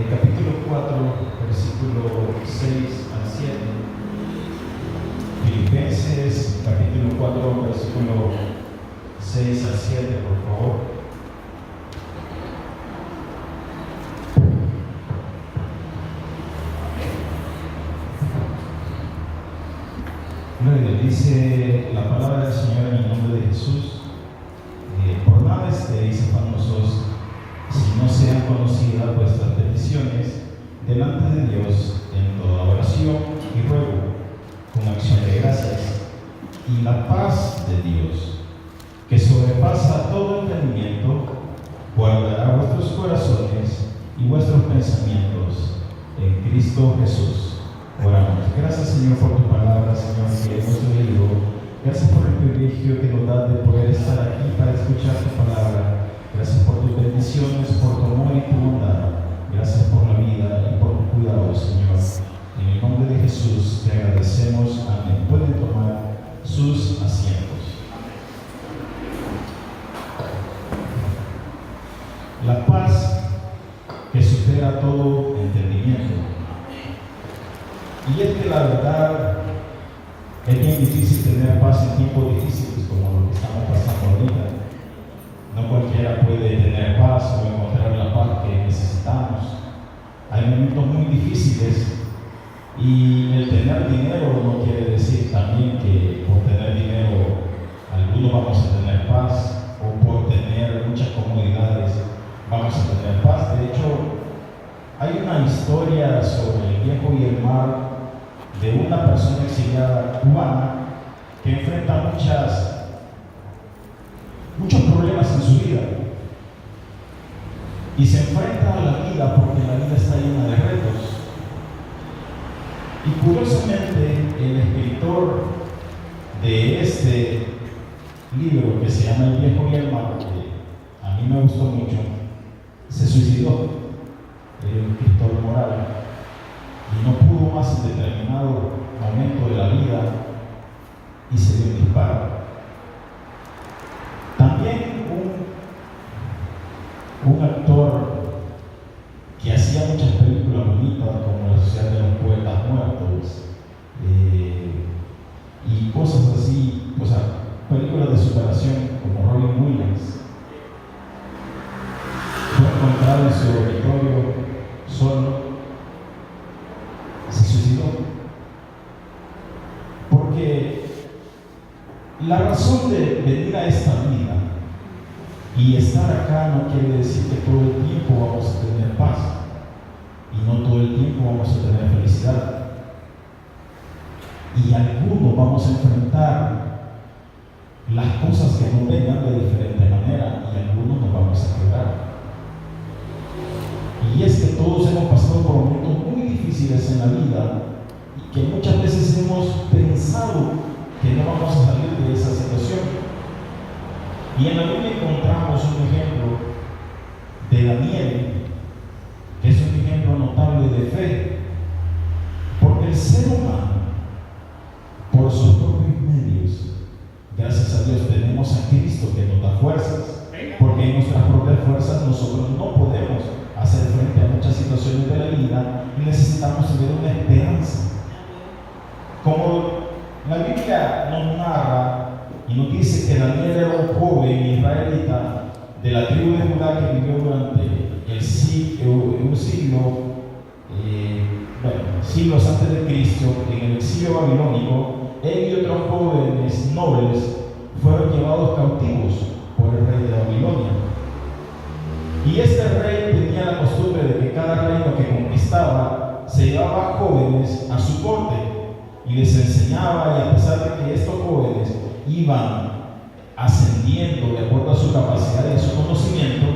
capítulo 4, versículo 6 al 7. Filipenses, capítulo 4, versículo 6 al 7, por favor. Dice la palabra del Señor en el nombre de Jesús. Por nada estéis afanosos, si no sean conocidas vuestras peticiones delante de Dios en toda oración y ruego, con acción de gracias, y la paz de Dios, que sobrepasa todo entendimiento, guardará vuestros corazones y vuestros pensamientos en Cristo Jesús. Oramos. Gracias, Señor, por tu palabra, Señor, que hemos oído. Gracias por el privilegio que nos das de poder estar aquí para escuchar tu palabra. Gracias por tus bendiciones, por tu amor y tu bondad. Gracias por la vida y por tu cuidado, Señor. En el nombre de Jesús te agradecemos. Amén. Pueden tomar sus asientos. La paz que supera todo entendimiento. Y es que la verdad es bien difícil tener paz en tiempos difíciles como lo que estamos pasando ahorita. No cualquiera puede tener paz o encontrar la paz que necesitamos. Hay momentos muy difíciles y el tener dinero no quiere decir también que por tener dinero algunos vamos a tener paz o por tener muchas comodidades vamos a tener paz. De hecho, hay una historia sobre el viejo y el mar de una persona exiliada cubana que enfrenta muchos problemas en su vida y se enfrenta a la vida porque la vida está llena de retos. Y curiosamente el escritor de este libro, que se llama El viejo y el mar, que a mí me gustó mucho, se suicidó. Era un escritor moral y no pudo más en determinado momento de la vida y se dio un disparo. También un actor que hacía muchas películas bonitas como La Sociedad de los Poetas Muertos y cosas así, o sea, películas de superación como Robin Williams, fue encontrado en su dormitorio solo. Se suicidó porque la razón de venir a esta vida y estar acá no quiere decir que todo el tiempo vamos a tener paz y no todo el tiempo vamos a tener felicidad, y algunos vamos a enfrentar las cosas que nos vengan de diferente manera y algunos nos vamos a quebrar. Y es que todos hemos pasado por momentos muy difíciles en la vida y que muchas veces hemos pensado que no vamos a salir de esa situación. Y en la Biblia encontramos un ejemplo de Daniel, que es un ejemplo notable de fe, porque el ser humano, por sus propios medios, gracias a Dios tenemos a Cristo que nos da fuerzas, porque en nuestras propias fuerzas nosotros no podemos hacer frente a muchas situaciones de la vida y necesitamos tener una esperanza. Como la Biblia nos narra y nos dice que Daniel era un joven israelita de la tribu de Judá que vivió durante siglos antes de Cristo en el exilio babilónico. Él y otros jóvenes nobles fueron llevados cautivos por el rey de Babilonia. Y este rey tenía la costumbre de que cada reino que conquistaba se llevaba jóvenes a su corte y les enseñaba, y a pesar de que estos jóvenes iban ascendiendo de acuerdo a su capacidad y a su conocimiento,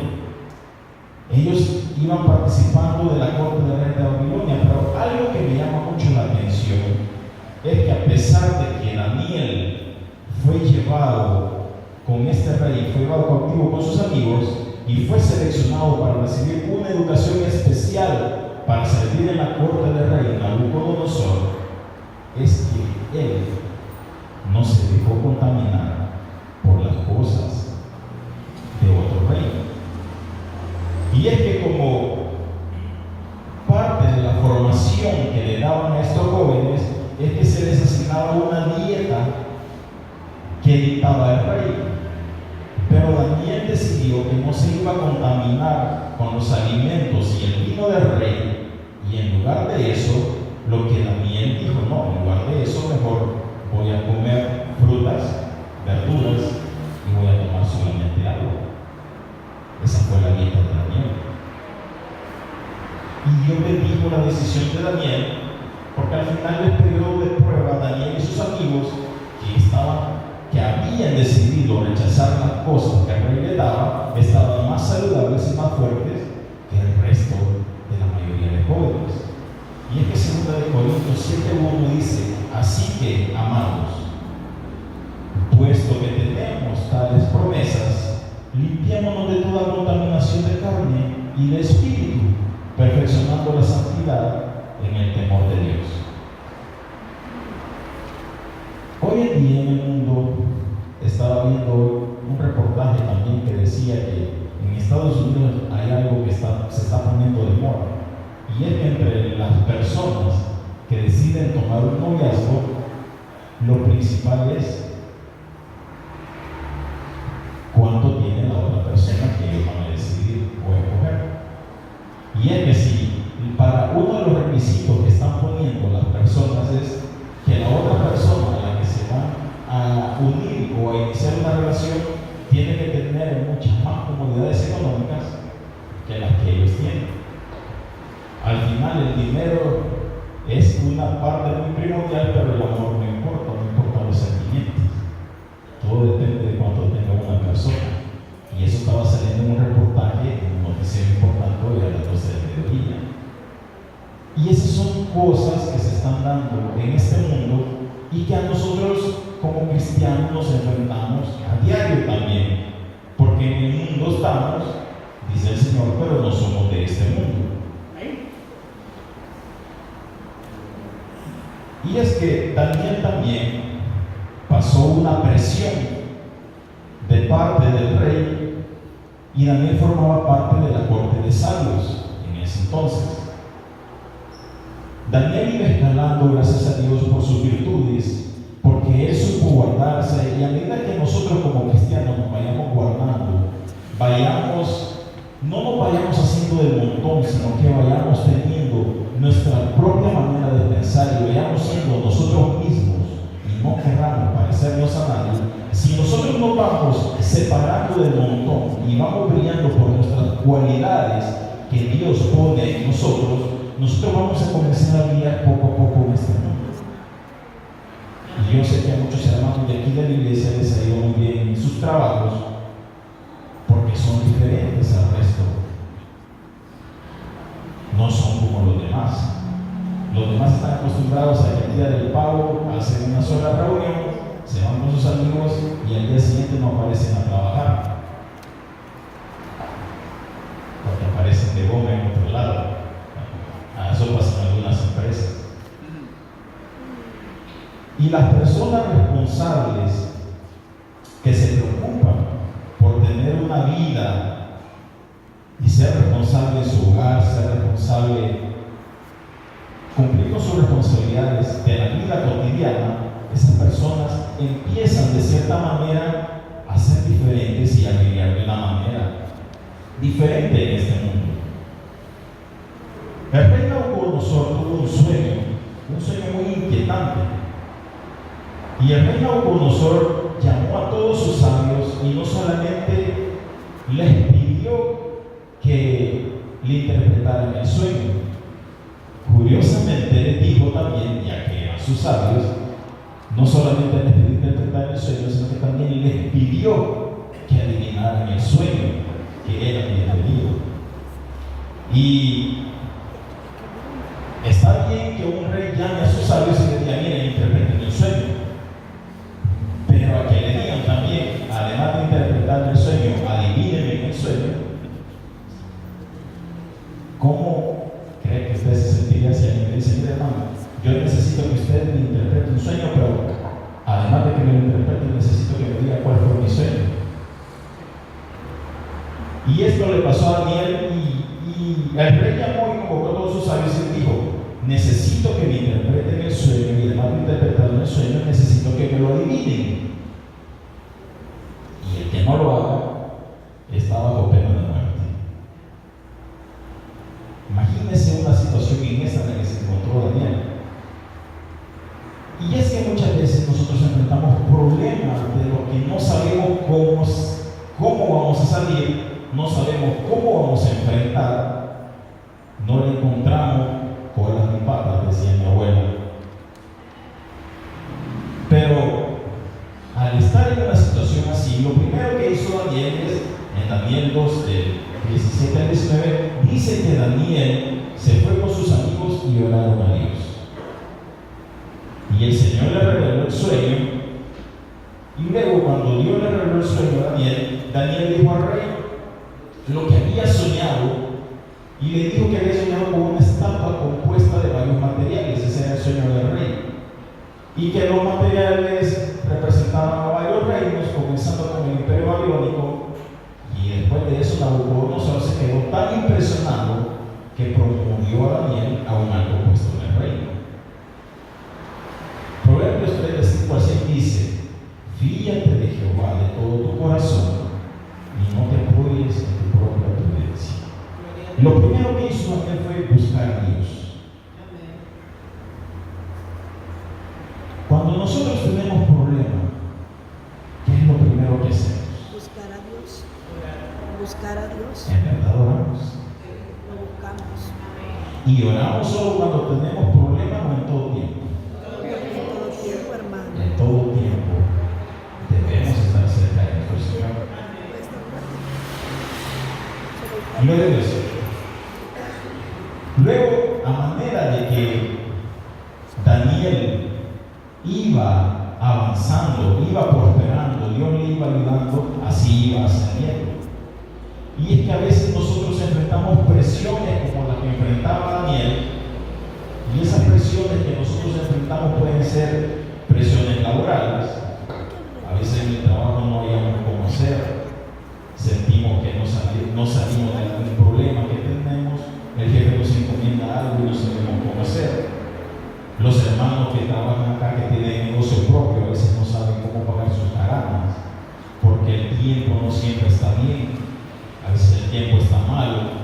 ellos iban participando de la corte del rey de Babilonia. Pero algo que me llama mucho la atención es que a pesar de que Daniel fue llevado con este rey, fue llevado cautivo con sus amigos y fue seleccionado para recibir una educación especial para servir en la corte del rey Nabucodonosor, es que él no se dejó contaminar por las cosas de otro reino. Y es que como instrucción que le daban a estos jóvenes es que se les asignaba una dieta que dictaba el rey. Pero Daniel decidió que no se iba a contaminar con los alimentos y el vino del rey, y en lugar de eso, lo que Daniel dijo, no, en lugar de eso, mejor voy a comer frutas, verduras, y voy a tomar solamente agua. Esa fue la dieta de Daniel. Y Dios bendijo la decisión de Daniel, porque al final del periodo de prueba, Daniel y sus amigos que habían decidido rechazar las cosas que el rey le daba, estaban más saludables y más fuertes que el resto de la mayoría de jóvenes. Y es que 2 Corintios 7:1 dice: así que, amados, puesto que tenemos tales promesas, limpiémonos de toda contaminación de carne y de espíritu, perfeccionando la santidad en el temor de Dios. Hoy en día en el mundo, estaba viendo un reportaje también que decía que en Estados Unidos hay algo que se está poniendo de moda, y es que entre las personas que deciden tomar un noviazgo, lo principal es cuánto tiene la otra persona que ellos van a decidir o escoger. Y es que si para uno de los requisitos que están poniendo las personas es que la otra persona a la que se van a unir o a iniciar una relación tiene que tener muchas más comodidades económicas que las que ellos tienen. Al final el dinero es una parte muy primordial, pero el amor no importa los sentimientos. Todo depende de cuánto tenga una persona. Y eso estaba saliendo en un reportaje en un noticiero importante hoy a las 12 del mediodía. Y esas son cosas que se están dando en este mundo y que a nosotros como cristianos nos enfrentamos a diario también. Porque en el mundo estamos, dice el Señor, pero no somos de este mundo. Y es que Daniel también pasó una presión de parte del rey, y Daniel formaba parte de la corte de sabios en ese entonces. Daniel iba escalando, gracias a Dios, por sus virtudes, porque él supo guardarse, y a medida que nosotros como cristianos nos vayamos guardando, no nos vayamos haciendo del montón, sino que vayamos teniendo nuestra propia manera de pensar y vayamos siendo nosotros mismos y no querramos parecernos a nadie. Si nosotros nos vamos separando del montón y vamos brillando por nuestras cualidades que Dios pone en nosotros vamos a comenzar a brillar poco a poco en este mundo. Y yo sé que a muchos hermanos de aquí de la iglesia les ha ido muy bien en sus trabajos porque son diferentes al resto. No son como los demás. Los demás están acostumbrados a que el día del pago hacen una sola reunión, se van con sus amigos y al día siguiente no aparecen a trabajar, porque aparecen de goma en otro lado. Eso pasa en algunas empresas. Y las personas responsables que se preocupan por tener una vida y ser responsable de su hogar, ser responsable, cumplir con sus responsabilidades de la vida cotidiana, esas personas empiezan de cierta manera a ser diferentes y a vivir de una manera diferente en este mundo. El rey Nabucodonosor tuvo un sueño muy inquietante. Y el rey Nabucodonosor llamó a todos sus sabios y no solamente les pidió que le interpretaran el sueño. Curiosamente les dijo también, ya que eran sus sabios, no solamente les pidió interpretar el sueño, sino que también les pidió que adivinaran el sueño que él había tenido. Y está bien que un rey llame a sus sabios y les diga: miren, interpreten el sueño. Pero a que le digan también, además de interpretar el sueño, adivinen el sueño, ¿cómo cree que usted se sentiría si alguien le dice: mire, hermano, yo necesito que usted me interprete un sueño, pero además de que me lo interprete, necesito que me diga cuál fue mi sueño? Y esto le pasó a Daniel, y el rey llamó y convocó a todos sus sabios y dijo: necesito que me interpreten el sueño, y además de interpretar el sueño, necesito que me lo adivinen. Y el que no lo haga está bajo pena de muerte. Imagínense una situación en esa en la que se encontró Daniel. Y es que muchas veces nosotros enfrentamos problemas de los que no sabemos cómo vamos a salir, no sabemos cómo vamos a enfrentar, no le encontramos colas ni patas, decía mi abuela. Pero al estar en una situación así, lo primero que hizo Daniel es, en Daniel 2, del 17 al 19, dice que Daniel se fue con sus amigos y oraron a Dios. Y el Señor le reveló el sueño, y luego cuando Dios le reveló el sueño a Daniel, Daniel dijo al rey lo que había soñado, y le dijo que había soñado con una estatua compuesta de varios materiales. Ese era el sueño del rey, y que los materiales representaban a varios reinos, comenzando con el imperio babilónico. Y después de eso Nabucodonosor se quedó tan impresionado que promovió a Daniel a un alto puesto en el reino. Proverbios 3, versículo 6 dice: fíate de Jehová de todo tu corazón y no te apoyes en tu propia prudencia. Lo primero que hizo Daniel fue buscar a Dios. Cuando nosotros tenemos problemas, ¿qué es lo primero que hacemos? Buscar a Dios. Buscar a Dios. En verdad oramos. Lo buscamos. Y oramos solo cuando tenemos problemas o en todo tiempo. En todo tiempo, hermano. En todo tiempo debemos estar cerca de nuestro Señor. Luego, a manera de que Daniel iba avanzando, iba prosperando, Dios le iba ayudando, así iba ascendiendo. Y es que a veces nosotros enfrentamos presiones como las que enfrentaba Daniel, y esas presiones que nosotros enfrentamos pueden ser presiones laborales. A veces en el trabajo no hayamos cómo hacer, sentimos que no salimos de algún problema que tenemos, el jefe nos encomienda algo y no sabemos cómo hacer. Los hermanos que trabajan acá, que tienen negocio propio, a veces no saben cómo pagar sus garantías, porque el tiempo no siempre está bien, a veces el tiempo está malo.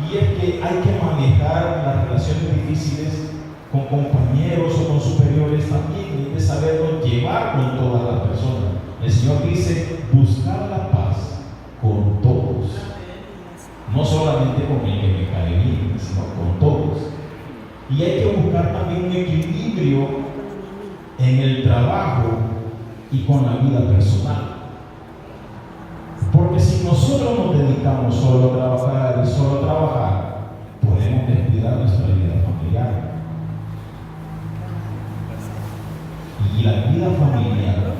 Y es que hay que manejar las relaciones difíciles con compañeros o con superiores también, y hay que saberlo llevar con todas las personas. El Señor dice: buscar la paz con todos, no solamente con el que me cae bien, sino con todos. Y hay que buscar también un equilibrio en el trabajo y con la vida personal. Porque si nosotros nos dedicamos solo a trabajar y solo a trabajar, podemos descuidar nuestra vida familiar. Y la vida familiar,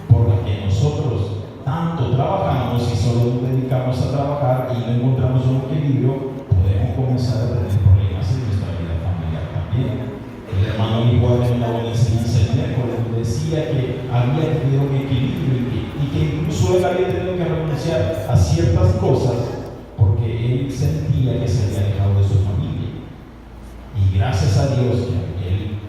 por la que nosotros tanto trabajamos y solo nos dedicamos a trabajar y no encontramos un equilibrio, podemos comenzar a tener problemas en nuestra vida familiar también. El hermano igual en una buena enseñanza el miércoles decía que había tenido un equilibrio y que incluso él había tenido que renunciar a ciertas cosas porque él sentía que se había alejado de su familia. Y gracias a Dios que él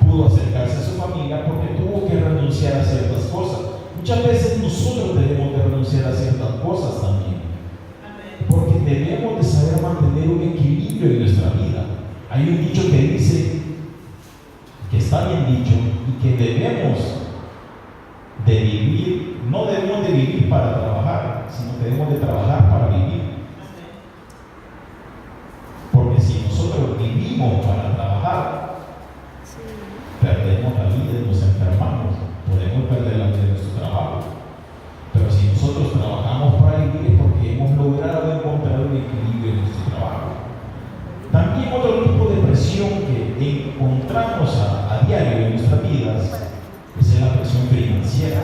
pudo acercarse a su familia porque tuvo que renunciar a ciertas cosas. Muchas veces nosotros debemos de renunciar a ciertas cosas también, porque debemos de saber mantener un equilibrio en nuestra vida. Hay un dicho que dice, que está bien dicho, y que debemos de vivir, no debemos de vivir para trabajar, sino debemos de trabajar para vivir. Porque si nosotros vivimos para trabajar, perdemos la vida y nos enfermamos, podemos perder la vida de nuestro trabajo. Pero si nosotros trabajamos para vivir, es porque hemos logrado encontrar un equilibrio en nuestro trabajo. También otro tipo de presión que encontramos a diario en nuestras vidas es la presión financiera.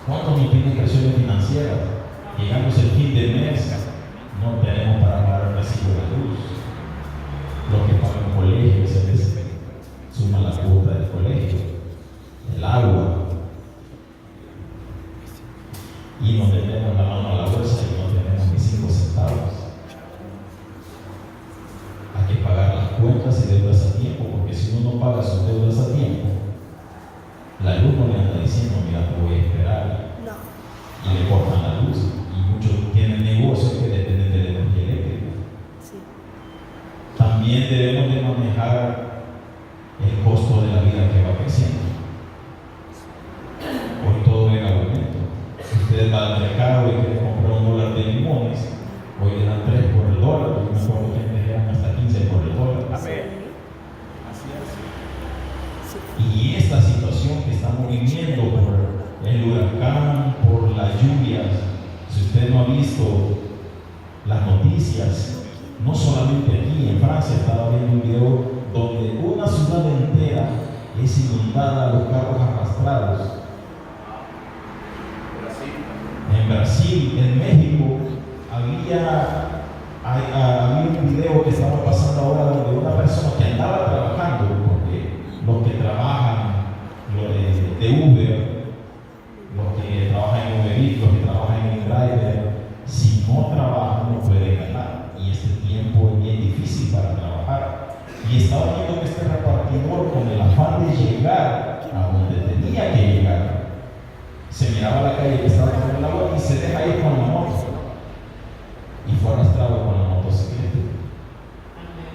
¿Cuántos no tienen presiones financieras? Llegamos el fin de mes, no tenemos para pagar el recibo de la luz. Lo que paga el colegio se les suma la cuota del colegio, el agua. Y no tenemos la mano a la bolsa y no tenemos ni 5 centavos. Hay que pagar cuentas y deudas a tiempo, porque si uno no paga sus deudas a tiempo, la luz no le anda diciendo, mira, te voy a esperar, No. y le cortan la luz. Y muchos tienen negocios que dependen de la energía eléctrica. Sí. También debemos de manejar el costo de la vida que va creciendo. Hoy todo es aumento. Usted va al mercado y quiere comprar $1 de limones, hoy le dan 3 por el dólar, yo me acuerdo que antes eran hasta 15 por el dólar. Amén. Así es. Sí. Y esta situación que estamos viviendo por el huracán, por las lluvias, si usted no ha visto las noticias, no solamente aquí en Francia, estaba viendo un video donde una ciudad entera es inundada, los carros arrastrados. En Brasil, en México, había un video que estaba pasando ahora donde una persona que andaba trabajando, porque los que trabajan de Uber, los que trabajan en Uber Eats, los que trabajan en Driver, si no trabajan no pueden ganar, y este tiempo es bien difícil para trabajar. Y estaba viendo que este repartidor, con el afán de llegar a donde tenía que llegar, se miraba a la calle que estaba con el agua y se deja ir con la moto, y fue arrastrado con la motocicleta.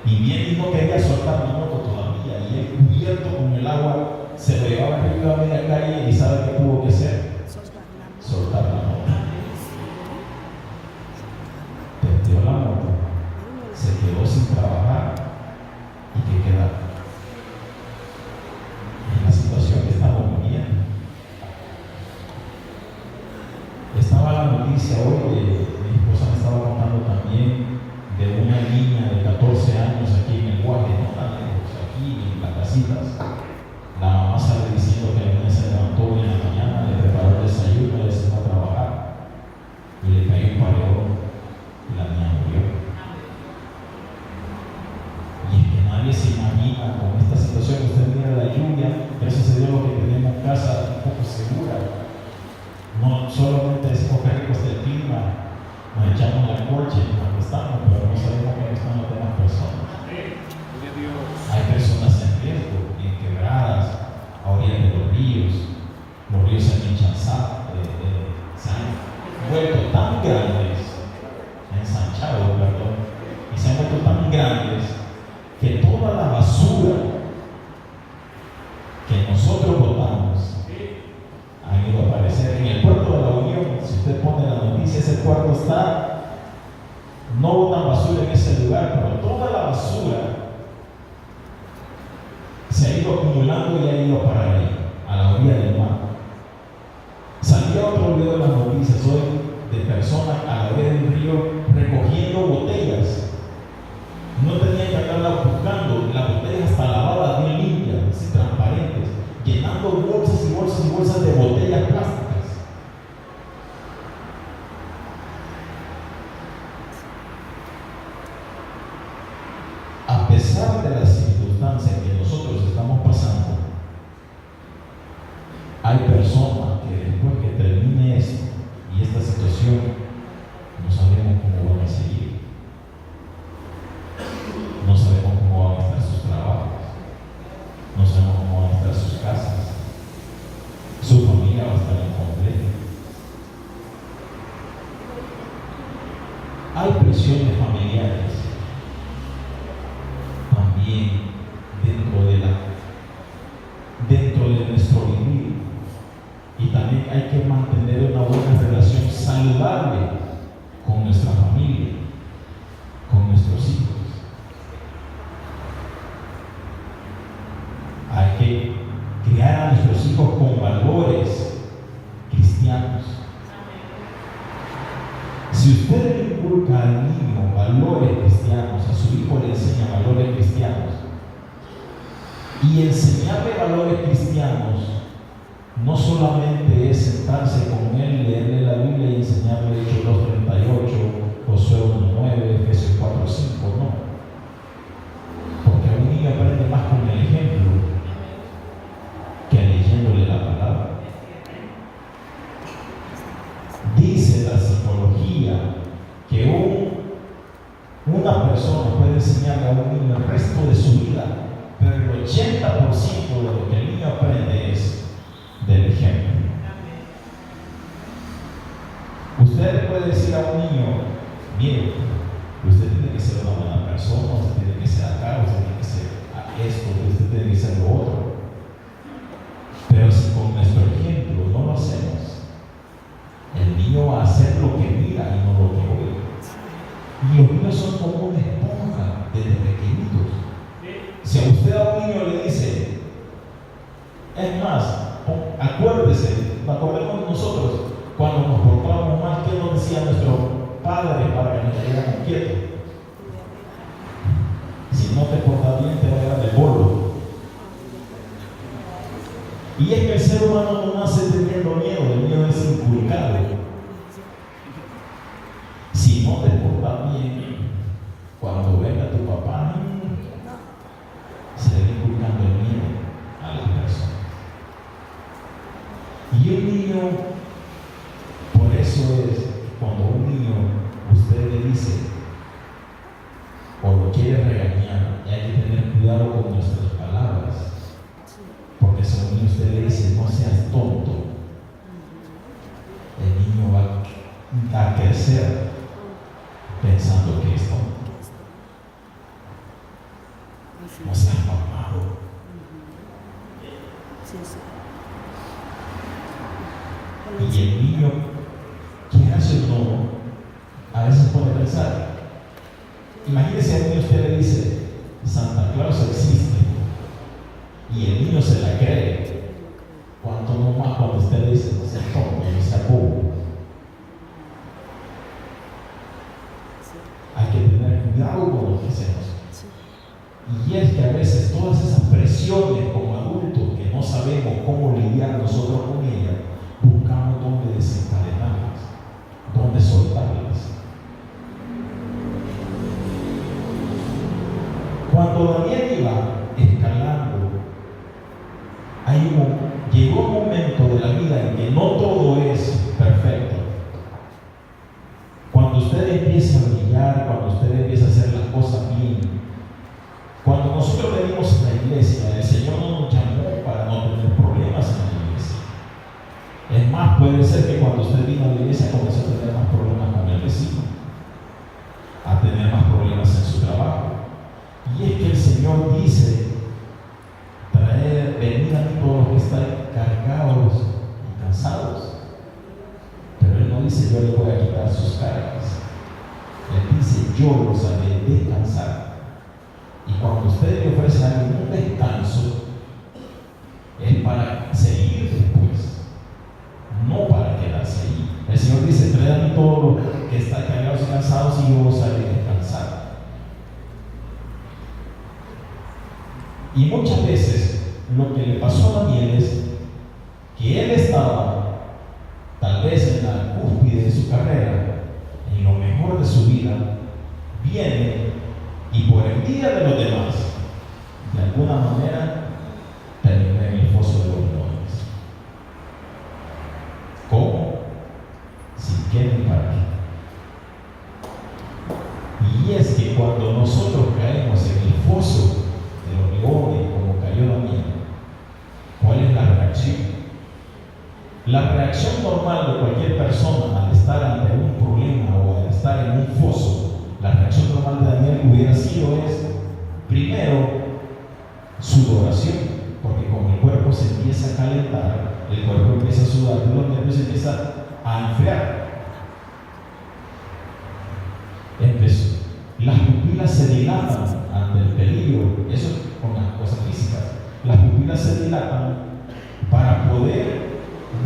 Y bien, y no quería soltar la moto todavía, y él, cubierto con el agua, se lo llevaba arriba a media calle, y ¿sabe qué tuvo que hacer? Soltar la moto. Perdió la moto, se quedó sin trabajar, y ¿qué queda? En la situación que estamos viviendo. Estaba la noticia hoy mi esposa me estaba contando también de una niña de 14 años aquí en el Guaje, no tan lejos, aquí en las casitas. La mamá sale diciendo que la niña se levantó hoy en la mañana, le preparó el desayuno, le sacó a trabajar y le cayó un pareón y la niña murió. Y es que nadie se imagina con esta situación. Usted mira la lluvia, gracias a Dios lo que tenemos en casa un poco segura. No solamente decimos que rico está el clima, nos echamos la corche y nos acostamos, pero no sabemos cómo están las demás personas. Hay personas en riesgo, bien quebradas, a orillas de los ríos se han ensanchado, se han vuelto tan grandes, ensanchados, perdón, y se han vuelto tan grandes que toda la basura que nosotros botamos han ido a aparecer en el puerto de la Unión. Si usted pone la noticia, ese puerto está, no botan basura en ese lugar, pero toda la basura se ha ido acumulando y ha ido a parar ahí, a la orilla del mar. Salía otro video de las noticias hoy de personas a la orilla del río recogiendo botellas. No tenían que andarlas buscando, las botellas hasta lavadas, bien limpias, así transparentes, llenando bolsas y bolsas y bolsas de botellas plásticas. A pesar de las circunstancias que nosotros estamos pasando, hay personas que después que termine esto y esta situación, no sabemos cómo van a seguir. No sabemos cómo van a estar sus trabajos, no sabemos cómo van a estar sus casas, su familia va a estar incompleta. Hay presiones familiares también dentro de nuestro vivir, y también hay que mantener una buena relación saludable con nuestra familia, con nuestros hijos. Hay que criar a nuestros hijos con valores cristianos. Si usted le inculca al niño valores cristianos, a su hijo le enseña valores cristianos, y enseñarle valores cristianos no solamente es sentarse con él, leerle la Biblia y enseñarle Hechos 2:38, Josué 1:9, Efesios 4:5, no. Porque un niño aprende más con el ejemplo que leyéndole la palabra. Dice la psicología que una una persona puede enseñarle a un niño el resto de su vida, pero el 80% de lo que el niño aprende es del ejemplo. Usted puede decir a un niño, mire, usted tiene que ser una buena persona, usted tiene que ser acá, usted tiene que ser esto, usted tiene que ser lo otro. Pero si con nuestro ejemplo no lo hacemos, el niño va a hacer lo que mira y no lo que oye. Y los niños son como una esponja desde pequeñitos. Si a usted a un niño le dice, es más, acuérdese, acordemos nosotros, cuando nos portábamos mal, ¿qué nos decía nuestro padre para que nos quedáramos quietos? Si no te portas bien, te va a dar el bolo. Y es que el ser humano no nace teniendo miedo, el miedo es inculcado. Si no te portas bien, cuando venga tu papá, se le va inculcando el miedo a las personas. Y un niño, por eso es, cuando un niño usted le dice o lo quiere regañar, hay que tener cuidado con nuestras palabras. Porque si a un niño usted le dice, no seas tonto, el niño va a crecer pensando que es tonto. No seas mamado. Y el niño, quiera o no, a veces puede pensar. Imagínese a un niño, usted le dice, Santa Claus existe, y el niño se la cree. ¿Cuánto no más cuando usted le dice, no sea tonto, no sea bobo? Hay que tener cuidado con lo que hacemos. Y es que a veces todas esas presiones como adultos que no sabemos cómo lidiar nosotros con ellas, buscamos dónde desencadenarlas, dónde soltarlas. Cuando Daniel iba escalando, llegó un momento de la vida en que no todo es perfecto. Cuando usted empieza a brillar, cuando usted empieza a hacer las cosas bien, cuando nosotros venimos a la iglesia, el Señor no nos llamó para no tener problemas en la iglesia. Es más, puede ser que cuando usted vino a la iglesia comenzó a tener más problemas con el vecino, a tener más problemas en su trabajo. Y es que el Señor dice, venid a mí todos los que están cargados y cansados. Pero Él no dice, yo le voy a quitar sus cargas. Él dice, yo los haré descansar. Y cuando usted le ofrece a alguien un descanso, es para seguir después, no para quedarse ahí. El Señor dice, traed a mí todos los que están cargados y cansados y yo os haré descansar. Y muchas veces lo que le pasó a Daniel es que él estaba tal vez en la cúspide de su carrera, en lo mejor de su vida, viene y por envidia de los demás, de alguna manera termina en el foso de los leones. ¿Cómo? Sin qué ni para qué. Y es que cuando nosotros caemos en el foso de los leones, como cayó Daniel, ¿cuál es la reacción? La reacción normal de cualquier persona al estar ante un problema o al estar en un foso, la reacción normal de Daniel hubiera sido primero, sudoración, porque como el cuerpo se empieza a calentar, el cuerpo empieza a sudar, los nervios se empiezan a enfriar. Empezó. Las pupilas se dilatan ante el peligro, eso con las cosas físicas. Las pupilas se dilatan para poder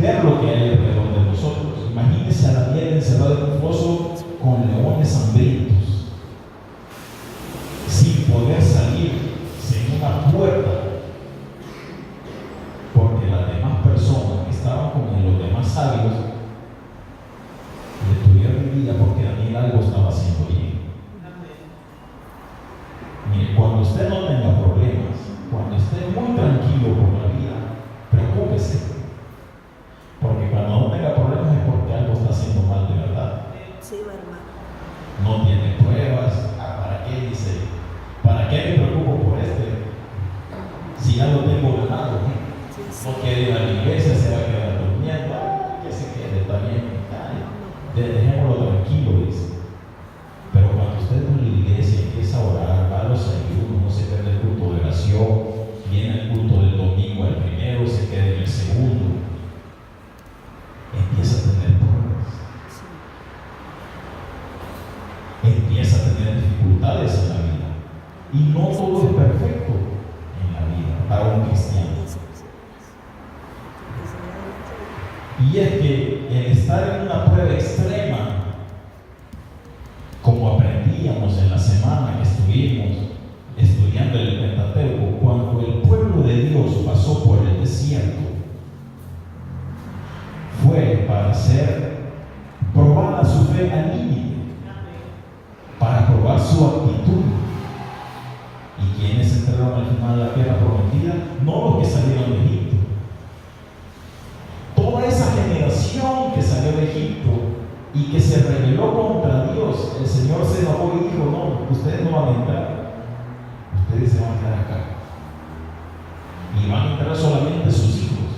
ver lo que hay alrededor de nosotros. Imagínense a Daniel encerrado en un foso con leones hambrientos, sin poder salir, sin una puerta, porque las demás personas que estaban con él, los demás sabios, le tuvieron envidia porque Daniel algo estaba haciendo bien. Mire, cuando usted no tenga problemas, cuando esté muy tranquilo por la vida, preocúpese. Porque cuando no tenga problemas es porque algo está haciendo mal de verdad. Sí, hermano. No tiene No quiere ir a la iglesia, se va a quedar durmiendo. Que se quede, está bien. Dejémoslo tranquilo, dice. Pero cuando usted va a la iglesia y empieza a orar, va a los ayunos, no se pierde el culto de oración, viene el culto del domingo, el primero, se queda en el segundo, empieza a tener pruebas, empieza a tener dificultades en la vida. Y no todo es perfecto en la vida para un cristiano. Y es que el estar en una prueba extrema, como aprendíamos en la semana que estuvimos estudiando el Pentateuco, cuando el pueblo de Dios pasó por el desierto, fue para ser probada su fe al límite, para probar su actitud. ¿Y quiénes entraron al final de la tierra prometida? No los que salieron de Egipto. Toda esa generación que salió de Egipto y que se rebeló contra Dios, el Señor se enojó y dijo: no, ustedes no van a entrar, ustedes se van a quedar acá y van a entrar solamente sus hijos.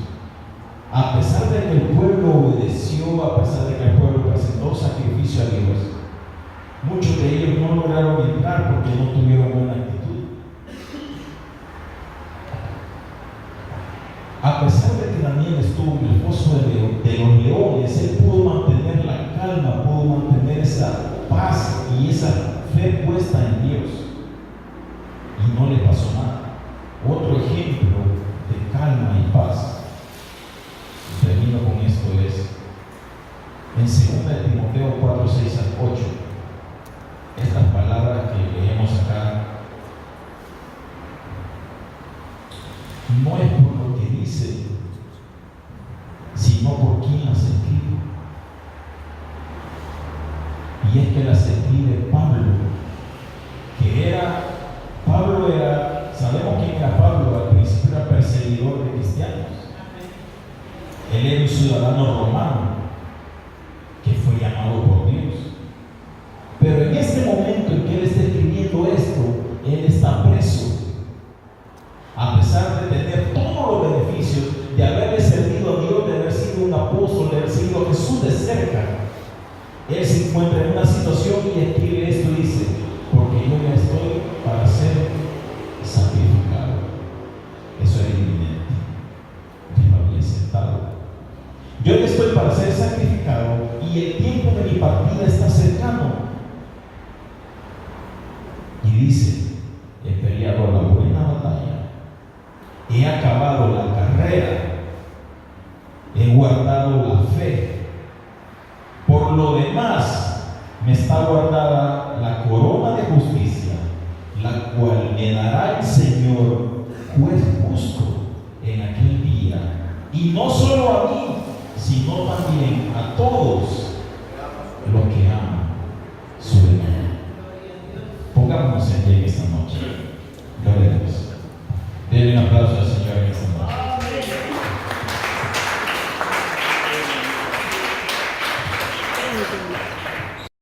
A pesar de que el pueblo obedeció, a pesar de que el pueblo presentó sacrificio a Dios, muchos de ellos no lograron entrar porque no tuvieron buena actitud. A pesar de que Daniel estuvo en el foso de los leones, él pudo mantener la calma, pudo mantener esa paz y esa fe puesta en Dios. Y no le pasó nada. Otro ejemplo de calma y paz, y termino con esto, es en 2 Timoteo 4, 6 al 8. Estas palabras que leemos acá no es por lo que dice, sino por quién las escribe. Y es que las escribe Pablo, sabemos quién era Pablo. Al principio era perseguidor de cristianos. Él era un ciudadano romano que fue llamado por Dios. Pero en este momento en que él está escribiendo esto, él está preso. A pesar de tener todos los beneficios de haberle servido a Dios, de haber sido un apóstol, de haber seguido a Jesús de cerca, él se encuentra en una situación y escribe esto y dice: porque yo ya estoy para ser sacrificado. Eso era inminente, ya lo había aceptado. Yo ya estoy para ser sacrificado y el tiempo de mi partida está cercano. Y dice: he peleado la buena batalla, he acabado la carrera, he guardado la fe. Por lo demás, me está guardada la corona de justicia, la cual me dará el Señor, juez justo, en aquel día. Y no solo a mí, sino también a todos